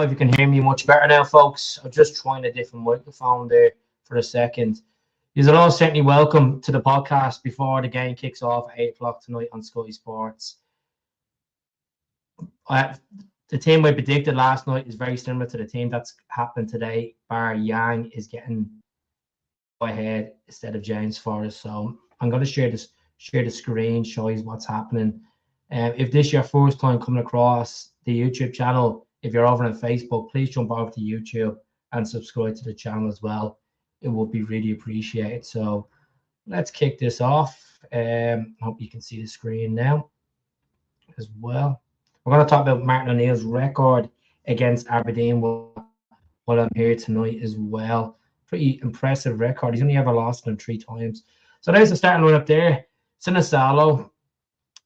if you can hear me much better now, folks. I'm just trying a different microphone there for a second. You're all certainly welcome to the podcast before the game kicks off at 8 o'clock tonight on Sky Sports. The team we predicted last night is very similar to the team that's happened today. Bar Yang is getting ahead instead of James Forrest. So I'm going to share the screen, show you what's happening. If this is your first time coming across the YouTube channel, if you're over on Facebook, please jump over to YouTube and subscribe to the channel as well. It would be really appreciated. So let's kick this off. Hope you can see the screen now as well. We're going to talk about Martin O'Neill's record against Aberdeen while I'm here tonight as well. Pretty impressive record. He's only ever lost them 3 times. So there's the starting lineup there. Sinisalo,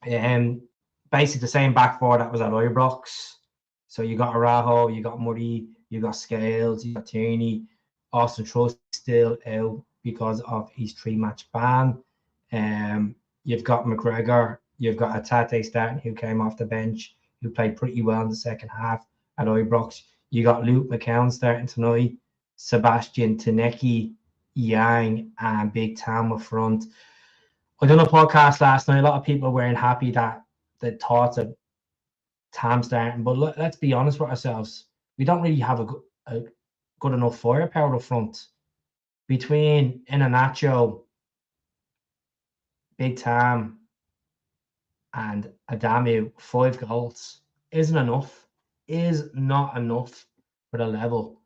basically the same back four that was at Ibrox. So you got Araho, you got Murray, you got Scales, you got Tierney. Austin Trust still out because of his 3-match ban. You've got McGregor, you've got Atate starting, who came off the bench, who played pretty well in the second half at Ibrox. You got Luke McCown starting tonight, Sebastian Tanecki, Yang, and Big Tam up front. I done a podcast last night. A lot of people weren't happy that the thoughts of Tam starting, but let's be honest with ourselves. We don't really have a good enough firepower up front. Between Iheanacho, Big Tam, and Adamu, 5 goals isn't enough. Is not enough for the level,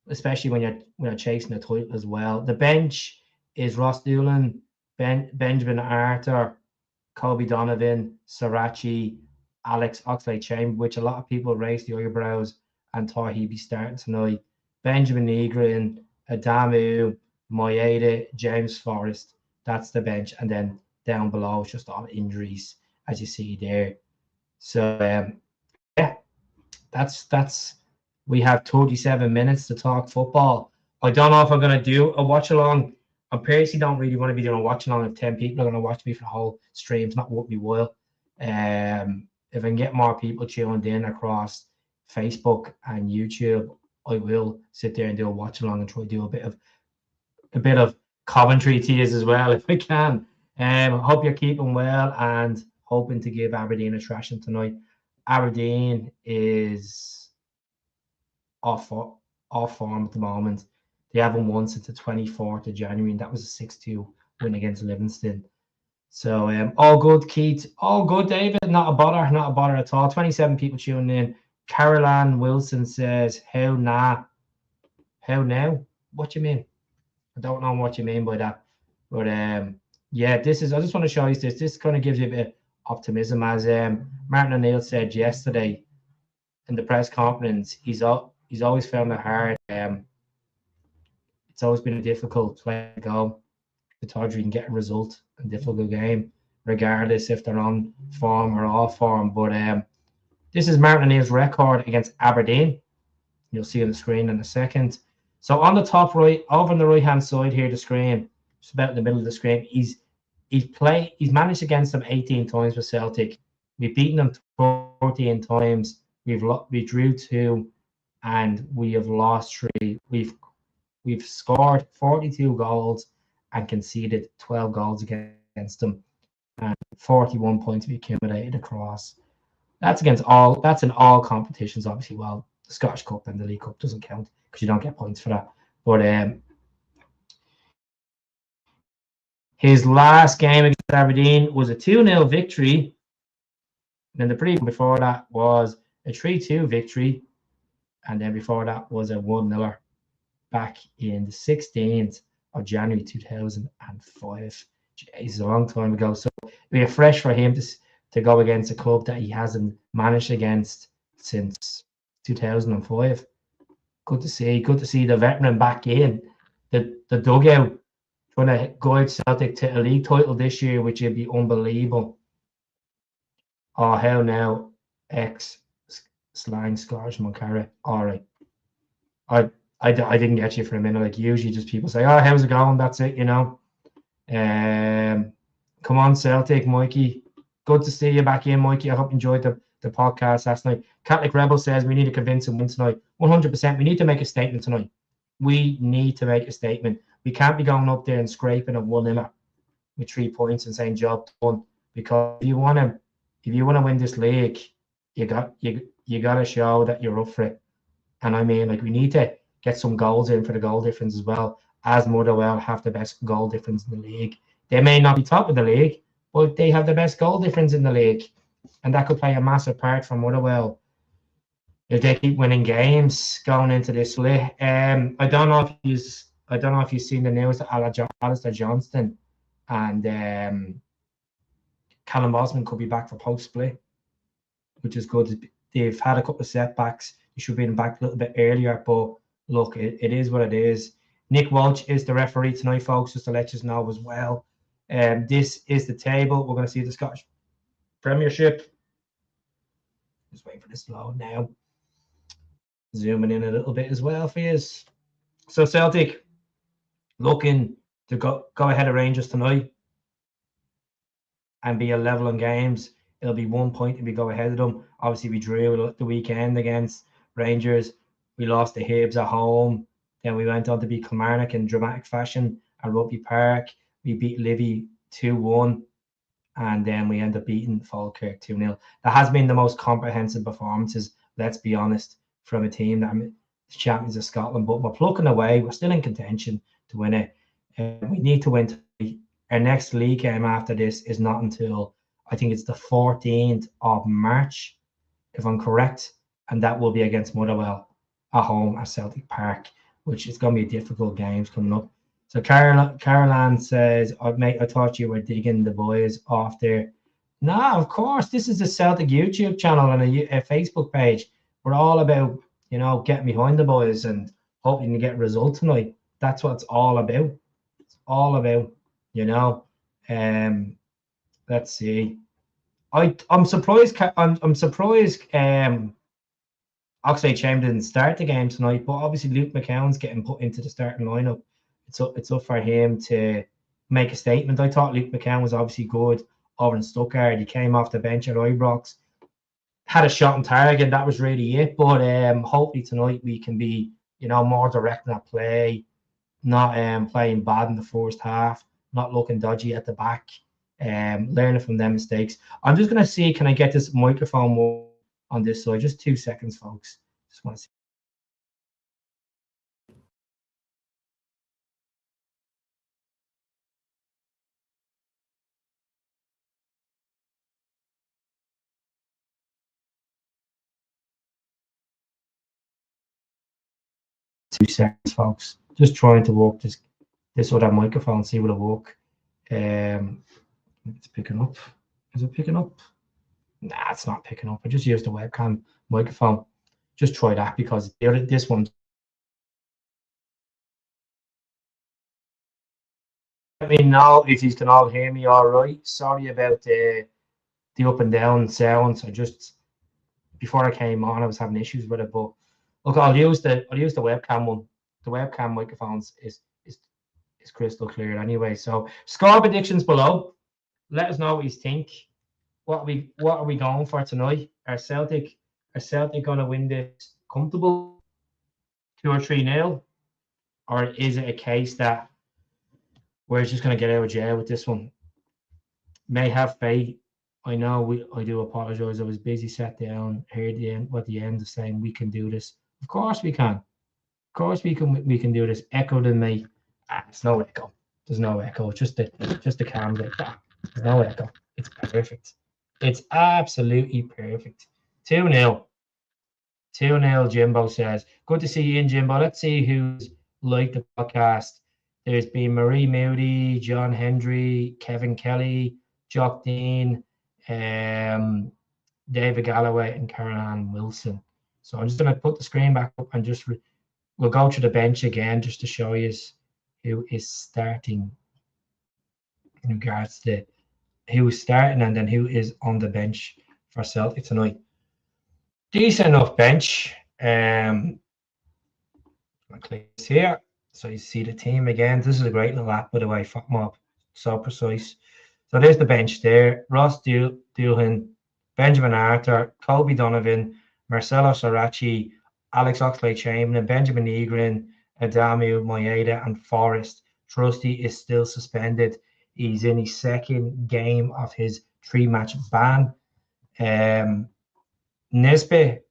especially when you're chasing the title as well. The bench is Ross Doolan, Benjamin Arthur, Kobe Donovan, Srirachi, Alex Oxlade-Chamberlain, which a lot of people raised the eyebrows and thought he'd be starting tonight. Benjamin Negrin, Adamu, Maeda, James Forrest. That's the bench. And then down below is just all injuries, as you see there. So, yeah, that's we have 37 minutes to talk football. I don't know if I'm going to do a watch-along. I personally don't really want to be doing a watch-along if 10 people are going to watch me for the whole stream. It's not worth me while. If I can get more people tuned in across Facebook and YouTube, I will sit there and do a watch along and try to do a bit of commentary to you as well if I can. Hope you're keeping well and hoping to give Aberdeen a thrashing tonight. Aberdeen is off form at the moment. They haven't won since the 24th of January, and that was a 6-2 win against Livingston. So all good, Keith. All good, David. Not a bother at all. 27 people tuning in. Caroline Wilson says, how now? What you mean? I don't know what you mean by that. But yeah, I just want to show you this. This kind of gives you a bit of optimism. As Martin O'Neill said yesterday in the press conference, he's always found it hard. It's always been a difficult way to go. The Tawdry can get a result in a difficult game, regardless if they're on form or off form. But this is Martin O'Neill's record against Aberdeen. You'll see on the screen in a second. So on the top right, over on the right-hand side here, the screen, just about in the middle of the screen, he's managed against them 18 times for Celtic. We've beaten them 14 times. We drew 2, and we have lost 3. We've scored 42 goals and conceded 12 goals against them, and 41 points we accumulated across. That's in all competitions, obviously. Well, the Scottish Cup and the League Cup doesn't count because you don't get points for that. But his last game against Aberdeen was a 2-0 victory. Then the previous before that was a 3-2 victory, and then before that was a 1-0 back in the 16th of January 2005. It's a long time ago. So it'll be fresh for him to go against a club that he hasn't managed against since 2005. Good to see the veteran back in the dugout, trying to guide Celtic to a league title this year, which would be unbelievable. Oh, hell now, slang Scottish Moncara. All right. I didn't get you for a minute. Like usually just people say, oh, how's it going? That's it, you know. Come on, Celtic, Mikey. Good to see you back in, Mikey. I hope you enjoyed the podcast last night. Catholic Rebel says we need a convincing win tonight. 100%. We need to make a statement tonight. We need to make a statement. We can't be going up there and scraping a 1-0 with 3 points and saying job done. Because if you want to win this league, you got to show that you're up for it. And I mean, like, we need to get some goals in for the goal difference as well, as Motherwell have the best goal difference in the league. They may not be top of the league, but they have the best goal difference in the league. And that could play a massive part for Motherwell if they keep winning games going into this league. I don't know if you've seen the news that Alistair Johnston and Callum Bosman could be back for post-split, which is good. They've had a couple of setbacks. They should have been back a little bit earlier, but look, it is what it is. Nick Walsh is the referee tonight, folks, just to let you know as well. This is the table. We're going to see the Scottish Premiership. Just waiting for this to load now. Zooming in a little bit as well for you. So Celtic looking to go ahead of Rangers tonight and be a level in games. It'll be 1 point if we go ahead of them. Obviously, we drew the weekend against Rangers. We lost the Hibs at home. Then we went on to beat Kilmarnock in dramatic fashion at Rugby Park. We beat Livy 2-1. And then we end up beating Falkirk 2-0. That has been the most comprehensive performances, let's be honest, from a team that is champions of Scotland. But we're plucking away. We're still in contention to win it. We need to win tonight. Our next league game after this is not until, I think it's the 14th of March, if I'm correct. And that will be against Motherwell at home at Celtic Park, which is going to be difficult games coming up. So Caroline says, mate, I thought you were digging the boys off there. No, of course. This is the Celtic YouTube channel and a Facebook page. We're all about, getting behind the boys and hoping to get results tonight. That's what it's all about. It's all about, let's see. I'm surprised. I'm surprised. Oxlade Chamberlain didn't start the game tonight, but obviously Luke McCown's getting put into the starting lineup. It's up for him to make a statement. I thought Luke McCown was obviously good over in Stuttgart. He came off the bench at Ibrox, had a shot on target. That was really it. But hopefully tonight we can be, more direct in our play, not playing bad in the first half, not looking dodgy at the back, learning from their mistakes. I'm just going to see, can I get this microphone on this side? Just 2 seconds, folks. Just want to see. 2 seconds, folks. Just trying to work this other microphone, see will it work. It's picking up. Is it picking up? Nah, it's not picking up. I just used the webcam microphone. Just try that because this one. Let me know if you can all hear me all right. Sorry about the up and down sounds. Before I came on, I was having issues with it, but look, I'll use the webcam one. The webcam microphones is crystal clear anyway. So score predictions below. Let us know what you think. What are we going for tonight? Are Celtic gonna win this comfortable 2 or 3-0? Or is it a case that we're just gonna get out of jail with this one? May have faith. I know I do apologize. I was busy, sat down, heard what the end is saying. We can do this. Of course we can. Of course we can do this. Echoed in me. It's no echo. There's no echo. Just the camera. There's no echo. It's perfect. It's absolutely perfect. 2-0. 2-0, Jimbo says. Good to see you in, Jimbo. Let's see who's liked the podcast. There's been Marie Moody, John Hendry, Kevin Kelly, Jock Dean, David Galloway, and Caroline Wilson. So I'm just going to put the screen back up and just we'll go to the bench again just to show you who is starting in regards to who is starting and then who is on the bench for Celtic tonight. Decent enough bench. I'll click this here so you see the team again. This is a great little app, by the way, FotMob. So precise. So there's the bench there. Ross Doohan, Benjamin Arthur, Kobe Donovan, Marcelo Sarachi, Alex Oxlade-Chamberlain, Benjamin Negrin, Adamu Moyeda, and Forrest. Trusty is still suspended. He's in his second game of his 3-match ban. Nisbet,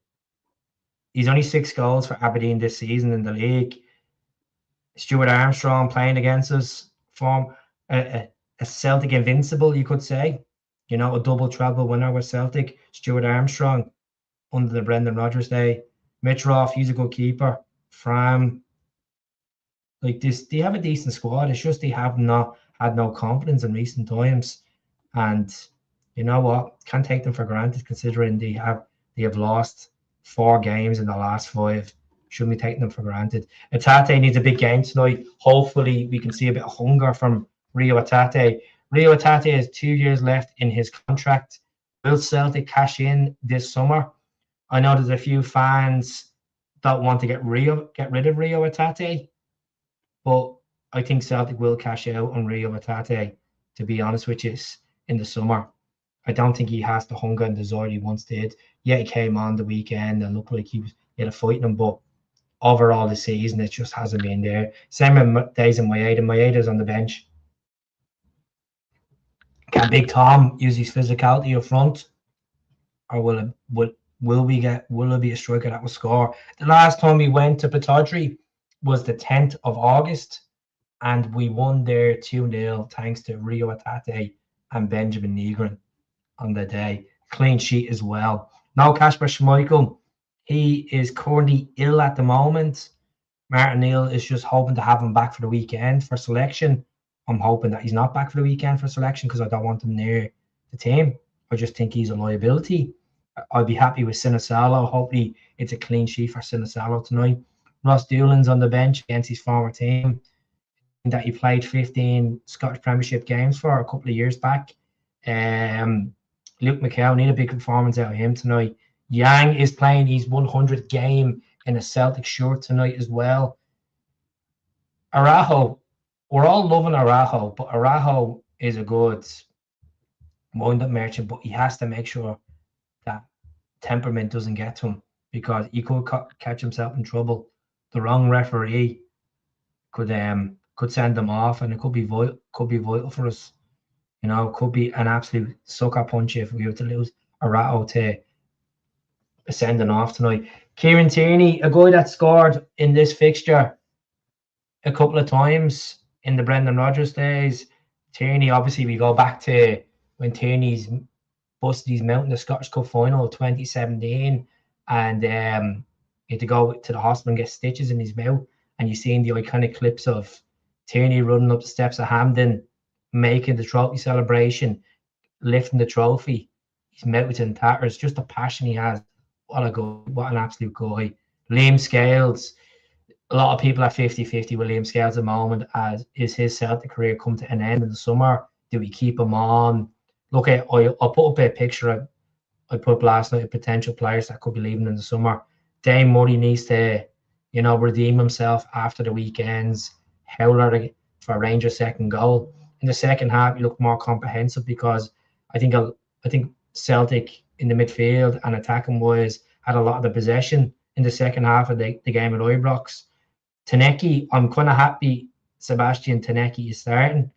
he's only 6 goals for Aberdeen this season in the league. Stuart Armstrong playing against us, form a Celtic invincible, you could say. A double treble winner with Celtic. Stuart Armstrong under the Brendan Rodgers day. Mitroff, he's a good keeper. Fram, like this, they have a decent squad. It's just they have not had no confidence in recent times, and you know what? Can't take them for granted considering they have lost 4 games in the last 5. Shouldn't be taking them for granted. Atate needs a big game tonight. Hopefully, we can see a bit of hunger from Rio Atate. Rio Atate has 2 years left in his contract. Will Celtic cash in this summer? I know there's a few fans that want to get rid of Rio Atate, but I think Celtic will cash out on Rio Atate, to be honest with you, in the summer. I don't think he has the hunger and desire he once did. Yeah, he came on the weekend and looked like he had a fight in him, but overall the season, it just hasn't been there. Same with days in Moyeda. Moyeda's on the bench. Can Big Tom use his physicality up front, or will it be a striker that will score? The last time we went to Pittodrie was the 10th of August, and we won there 2-0 thanks to Rio Atate and Benjamin Negrin on the day. Clean sheet as well. No Kasper Schmeichel. He is currently ill at the moment. Martin Neal is just hoping to have him back for the weekend for selection. I'm hoping that he's not back for the weekend for selection because I don't want him near the team. I just think he's a liability. I'd be happy with Sinisalo. Hopefully it's a clean sheet for Sinisalo tonight. Ross Doolan's on the bench against his former team that he played 15 Scottish Premiership games for a couple of years back. Luke McHale, need a big performance out of him tonight. Yang is playing his 100th game in a Celtic shirt tonight as well. Araujo, we're all loving Araujo, but Araujo is a good wind-up merchant, but he has to make sure that temperament doesn't get to him because he could catch himself in trouble. The wrong referee could send him off, and it could be vital for us. Could be an absolute sucker punch if we were to lose Araujo to sending off tonight. Kieran Tierney, a guy that scored in this fixture a couple of times in the Brendan Rodgers days. Tierney, obviously, we go back to when Tierney's busted his mouth in the Scottish Cup final of 2017, and he had to go to the hospital and get stitches in his mouth. And you've seen the iconic clips of Tierney running up the steps of Hampden, making the trophy celebration, lifting the trophy. His mouth is in tatters. Just the passion he has. What an absolute guy. Liam Scales. A lot of people are 50-50 with Liam Scales at the moment, as is his Celtic career come to an end in the summer. Do we keep him on? Look, I'll put up a picture I put up last night of potential players that could be leaving in the summer. Dane Murray needs to, redeem himself after the weekend's howler for Rangers' second goal. In the second half, he looked more comprehensive because I think Celtic in the midfield and attacking wise had a lot of the possession in the second half of the game at Ibrox. Taneki, I'm kind of happy Sebastian Taneki is starting.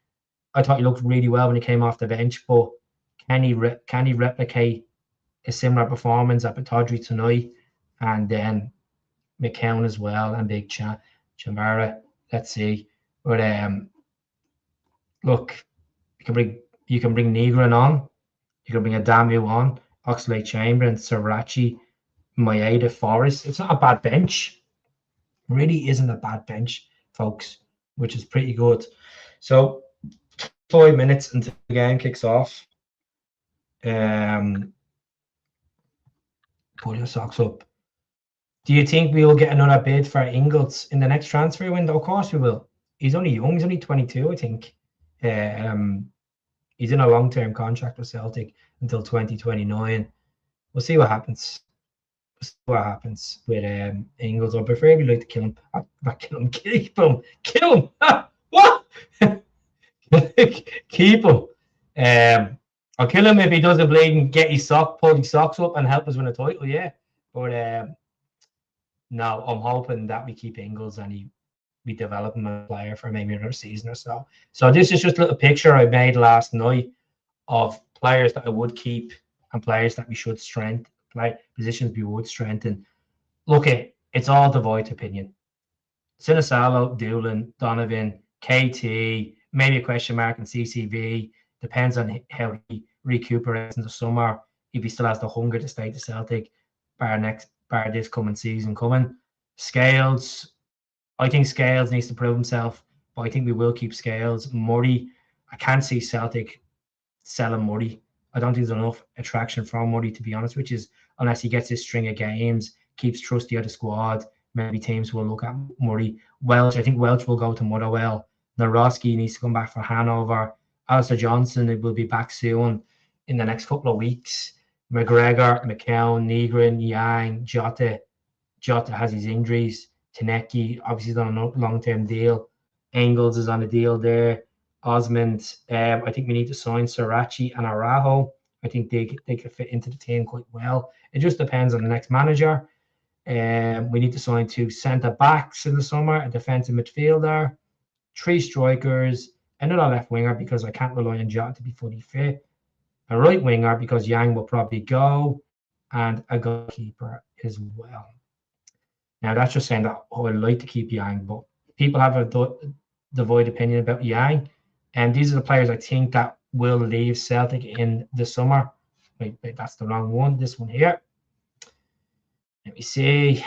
I thought he looked really well when he came off the bench, but can he replicate a similar performance at Pittodrie tonight? And then McCown as well and Big Chamara. Let's see. But look, you can bring Negrin on, you can bring Adamu on, Oxlade-Chamberlain, Sarachi, Moyeda, Forrest. It's not a bad bench. It really isn't a bad bench, folks, which is pretty good. So 5 minutes until the game kicks off. Pull your socks up. Do you think we will get another bid for Ingles in the next transfer window? Of course we will. He's only young. He's only 22, I think. He's in a long-term contract with Celtic until 2029. We'll see what happens. With Ingles. I'd prefer we like to kill him. Not kill him. Keep him. Kill him. What? Keep him. I'll kill him if he doesn't bleed and get his pull his socks up and help us win a title, yeah. But no, I'm hoping that we keep Ingles and we develop him as a player for maybe another season or so. So this is just a little picture I made last night of players that I would keep and players that we should positions we would strengthen. Look, it's all divided opinion. Sinisalo, Doolan, Donovan, KT, maybe a question mark in CCV. Depends on how he recuperates in the summer. If he still has the hunger to stay to Celtic, bar this coming season coming. Scales, I think Scales needs to prove himself, but I think we will keep Scales. Murray, I can't see Celtic selling Murray. I don't think there's enough attraction from Murray, to be honest, which is unless he gets his string of games, keeps Trusty out of the squad, maybe teams will look at Murray. Welch, I think Welch will go to Motherwell. Naroski needs to come back for Hanover. Alistair Johnson will be back soon in the next couple of weeks. McGregor, McCown, Negrin, Yang, Jota. Jota has his injuries. Taneki, obviously, is on a long-term deal. Engels is on a deal there. Osmond, I think we need to sign Sirachi and Arajo. I think they could fit into the team quite well. It just depends on the next manager. We need to sign 2 centre backs in the summer, a defensive midfielder, 3 strikers, another left winger because I can't rely on Jota to be fully fit, a right winger because Yang will probably go, and a goalkeeper as well. Now that's just saying that I'd like to keep Yang, but people have a divided opinion about Yang, and these are the players I think that will leave Celtic in the summer. Wait, that's the wrong one. This one here. Let me see.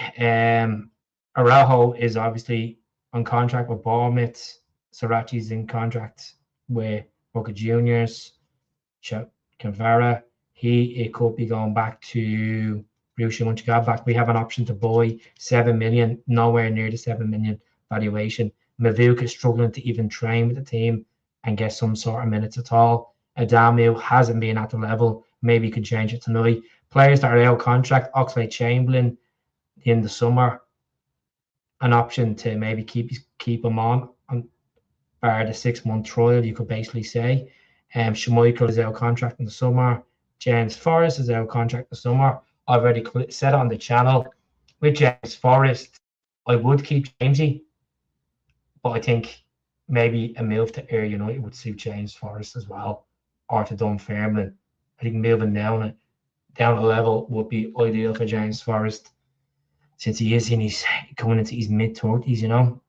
Araujo is obviously on contract with Bournemouth. Sirachi's in contract with Boca Juniors. Cavara, it could be going back to Borussia Mönchengladbach. We have an option to buy 7 million, nowhere near the 7 million valuation. Mavuk is struggling to even train with the team and get some sort of minutes at all. Adamu hasn't been at the level. Maybe could change it tonight. Players that are out of contract, Oxlade-Chamberlain in the summer, an option to maybe keep him on bar the 6-month trial, you could basically say. Schmeichel is out of contract in the summer. James Forrest is out of contract in the summer. I've already said on the channel, with James Forrest, I would keep Jamesy, but I think maybe a move to Ayr United would suit James Forrest as well, or to Dunfermline. I think moving down a level would be ideal for James Forrest, since he is coming into his mid-30s, you know.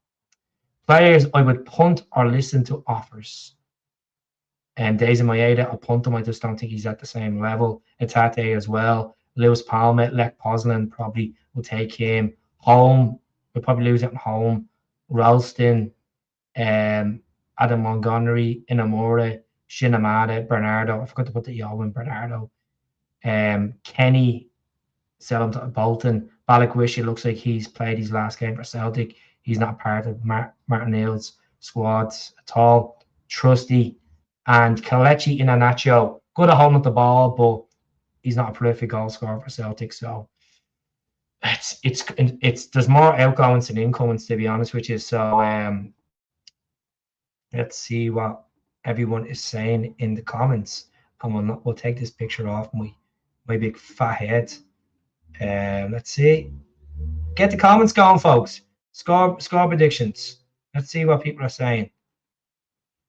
Players I would punt or listen to offers. And Daisy Maeda, I'll punt him. I just don't think he's at the same level. Etate as well. Lewis Palmer, Lech Poznan probably will take him. Home, we'll probably lose him home. Ralston, Adam Montgomery, Inamura, Shinamada, Bernardo. I forgot to put the Yo in Bernardo. Kenny, sell him to Bolton. Balakwish, it looks like he's played his last game for Celtic. He's not part of Martin Neal's squad at all. Trusty and Kelechi Iheanacho, good at holding up the ball, but he's not a prolific goal scorer for Celtic. So it's there's more outgoings than incomings, to be honest with you. So let's see what everyone is saying in the comments, and we'll take this picture off my big fat head. Let's see. Get the comments going, folks. Score predictions. Let's see what people are saying.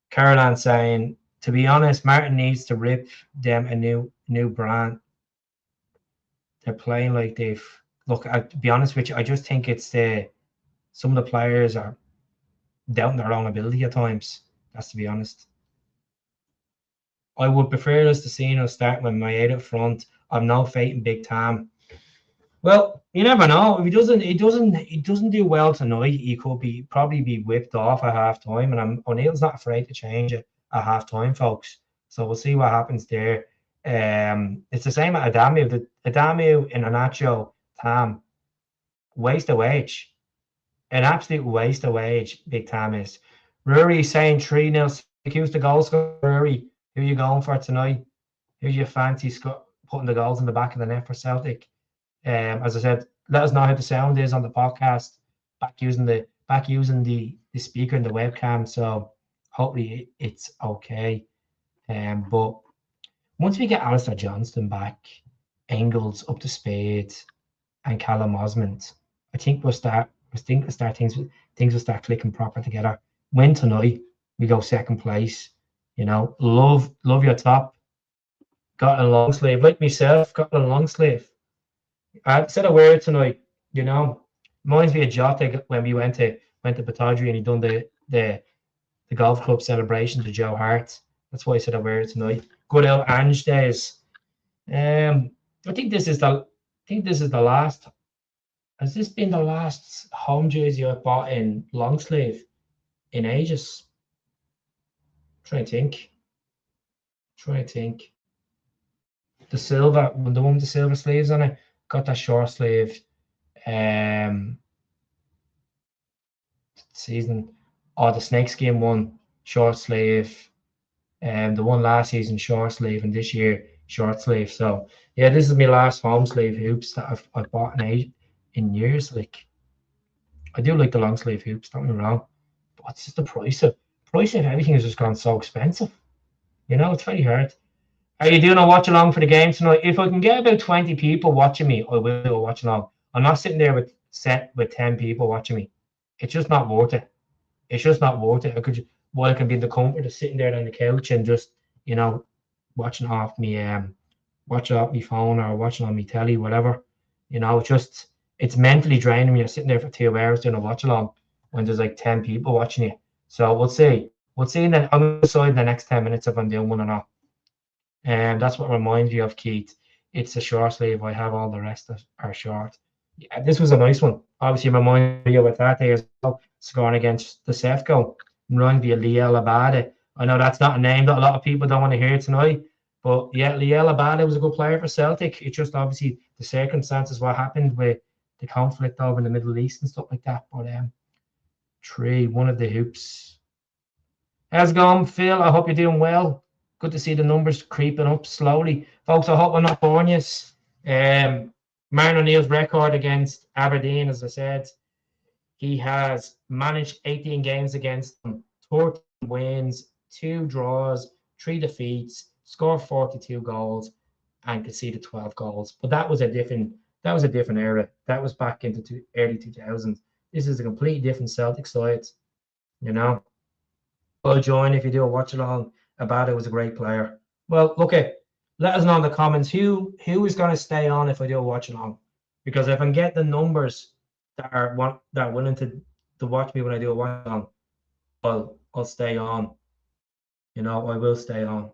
Caroline saying, to be honest, Martin needs to rip them a new brand. They're playing like they've to be honest with you, I just think it's some of the players are doubting their own ability at times. That's to be honest. I would prefer us to see us start with Maeda up front. I've no faith in Big Tam. Well, you never know. If he doesn't do well tonight, he could probably be whipped off at half time. And O'Neill's not afraid to change it at half time, folks. So we'll see what happens there. It's the same at Adamu. Adamu, Iheanacho, Tam, waste of wage. An absolute waste of wage, Big Tam is. Rory saying 3-0. Accused the goal scorer. Rory, who are you going for tonight? Who do you fancy putting the goals in the back of the net for Celtic? As I said, let us know how the sound is on the podcast. Back using the speaker and the webcam, so hopefully it's okay. But once we get Alistair Johnston back, Engels up to speed, and Callum Osmond, I think we'll start. Things will start clicking proper together. Win tonight, we go second place. Love your top. Got a long sleeve, like myself. Got a long sleeve. I said a word tonight. Reminds me of Jota when we went to Batadri and he done the golf club celebration to Joe Hart. That's why I said a word tonight. Good old Ange days. I think this is the last. Has this been the last home jersey I bought in long sleeve in ages? Trying to think. The silver, the one with the silver sleeves on it, got that short sleeve. Season, the snakeskin one, short sleeve. The one last season, short sleeve, and this year, short sleeve. So yeah, this is my last home sleeve hoops that I've bought in years. Like, I do like the long sleeve hoops, don't get me wrong, but it's just the price of everything has just gone so expensive. It's very hard. Are you doing a watch along for the game tonight? If I can get about 20 people watching me, I will do a watch along. I'm not sitting there with 10 people watching me. It's just not worth it. It's just not worth it. I can be in the comfort of sitting there on the couch and just, watching off me phone or watching on me telly, whatever. It's mentally draining when you're sitting there for 2 hours doing a watch along when there's like 10 people watching you. So we'll see. I'm going to decide in the next 10 minutes if I'm doing one or not. And that's what reminds me of Keith. It's a short sleeve. I have all the rest that are short. Yeah, this was a nice one. Obviously, reminds me of that day as well, scoring against the Sefco. Reminds me of Liel Abade. I know that's not a name that a lot of people don't want to hear tonight, but yeah, Liel Abade was a good player for Celtic. It's just obviously the circumstances, what happened with the conflict over in the Middle East and stuff like that. But one of the hoops. How's it going, Phil? I hope you're doing well. Good to see the numbers creeping up slowly. Folks, I hope I'm not boring you. Martin O'Neill's record against Aberdeen, as I said, he has managed 18 games against them, 13 wins, 2 draws, 3 defeats, scored 42 goals, and conceded 12 goals. But that was a different era. That was back into early 2000s. This is a completely different Celtic side, I'll join if you do a watch along. Abada was a great player. Well, let us know in the comments who is going to stay on if I do a watch along, because if I can get the numbers that are willing to watch me when I do a watch along, I'll stay on. I will stay on,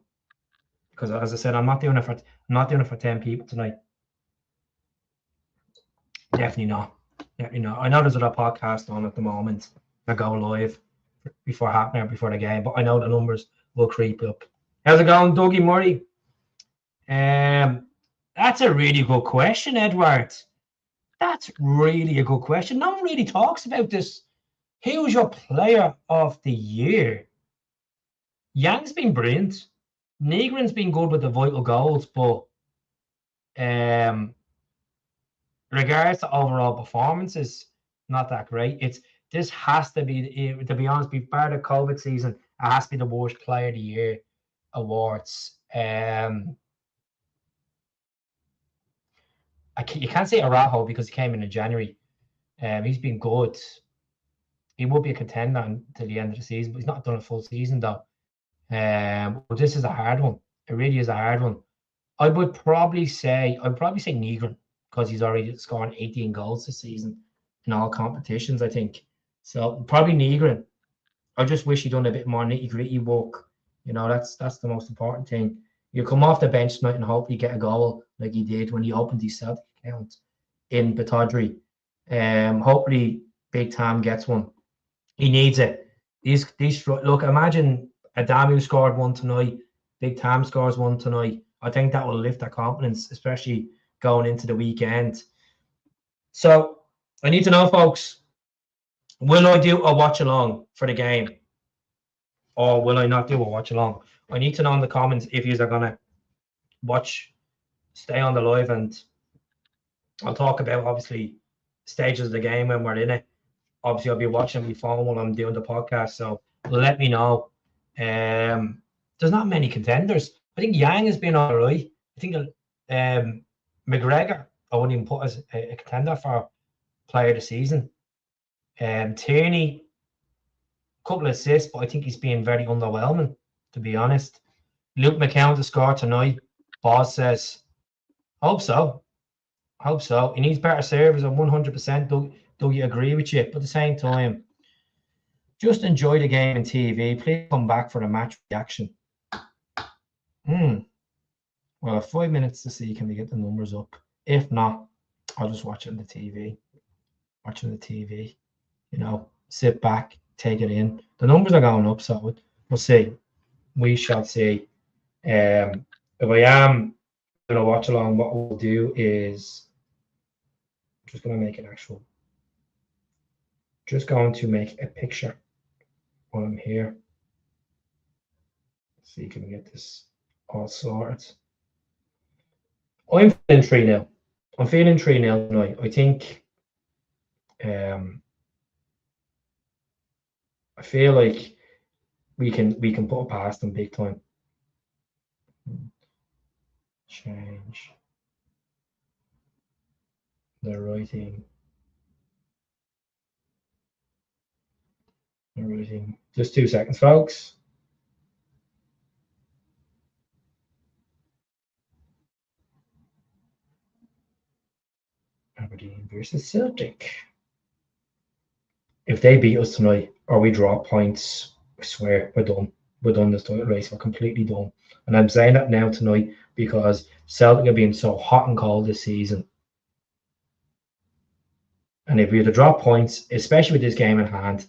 because as I said, I'm not doing it for 10 people tonight. Definitely not. I know there's a podcast on at the moment that go live before half an hour before the game, but I know the numbers will creep up. How's it going, Dougie Murray? That's a really good question, Edward. That's really a good question. No one really talks about this. Who's your player of the year? Yang's been brilliant. Negrin's been good with the vital goals, but regards to overall performances, not that great. This has to be, to be honest, before the COVID season, it has to be the worst player of the year awards. You can't say Araujo because he came in January. He's been good. He will be a contender until the end of the season, but he's not done a full season though. But this is a hard one. It really is a hard one. I'd probably say Negrin, because he's already scoring 18 goals this season in all competitions, I think. So probably Negrin. I just wish he'd done a bit more nitty-gritty work. That's the most important thing. You come off the bench tonight and hope you get a goal like he did when he opened his Celtic account in Batodri. Hopefully Big Tam gets one. He needs it. Look, imagine Adamu scored one tonight, Big Tam scores one tonight. I think that will lift their confidence, especially going into the weekend. So I need to know, folks, will I do a watch along for the game, or will I not do a watch along? I need to know in the comments if you are gonna stay on the live, and I'll talk about obviously stages of the game when we're in it. Obviously, I'll be watching my phone while I'm doing the podcast, so let me know. There's not many contenders. I think Yang has been all right. I think McGregor, I wouldn't even put as a contender for player of the season. Tierney, couple of assists, but I think he's been very underwhelming, to be honest. Luke McCown to score tonight. Boss says, hope so. Hope so. He needs better servers, and 100% do you agree with you? But at the same time, just enjoy the game on TV. Please come back for the match reaction. Well, 5 minutes to see can we get the numbers up. If not, I'll just watch it on the TV. Watching the TV, you know, sit back, take it in. The numbers are going up, so we'll see. We shall see. If I am going to watch along, what we'll do is just going to make an actual. Just going to make a picture while I'm here. Let's see, can we get this all sorted? I'm feeling 3-0. I'm feeling 3-0 tonight. I think I feel like we can put it past them big time. Change the writing. Just 2 seconds, folks. Aberdeen versus Celtic. If they beat us tonight or we drop points, I swear we're done. We're done this title race. We're completely done. And I'm saying that now tonight because Celtic have been so hot and cold this season. And if we had to drop points, especially with this game in hand,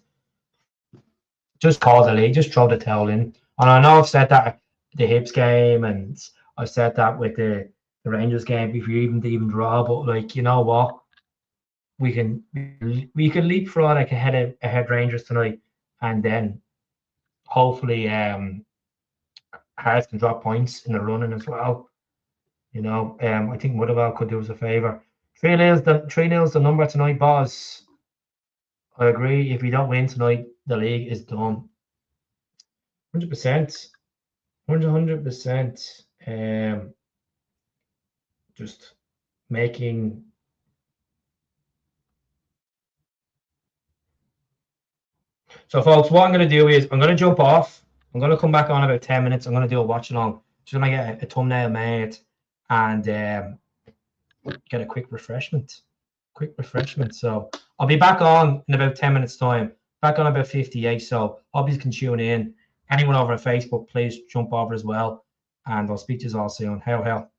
just call the league, just throw the towel in. And I know I've said that the Hibs game, and I've said that with the Rangers game if you even draw, but like, you know what? We can leapfrog like ahead Rangers tonight, and then hopefully Hearts can drop points in the running as well. You know, I think Motherwell could do us a favour. 3-0 is the number tonight, boss. I agree. If we don't win tonight, the league is done. 100%. 100%. Just making. So, folks, what I'm going to do is I'm going to jump off. I'm going to come back on about 10 minutes. I'm going to do a watch along. Just going to get a thumbnail made and get a quick refreshment. So I'll be back on in about 10 minutes time. Back on about 58. So obviously can tune in. Anyone over on Facebook, please jump over as well. And I'll speak to you all soon. Hell.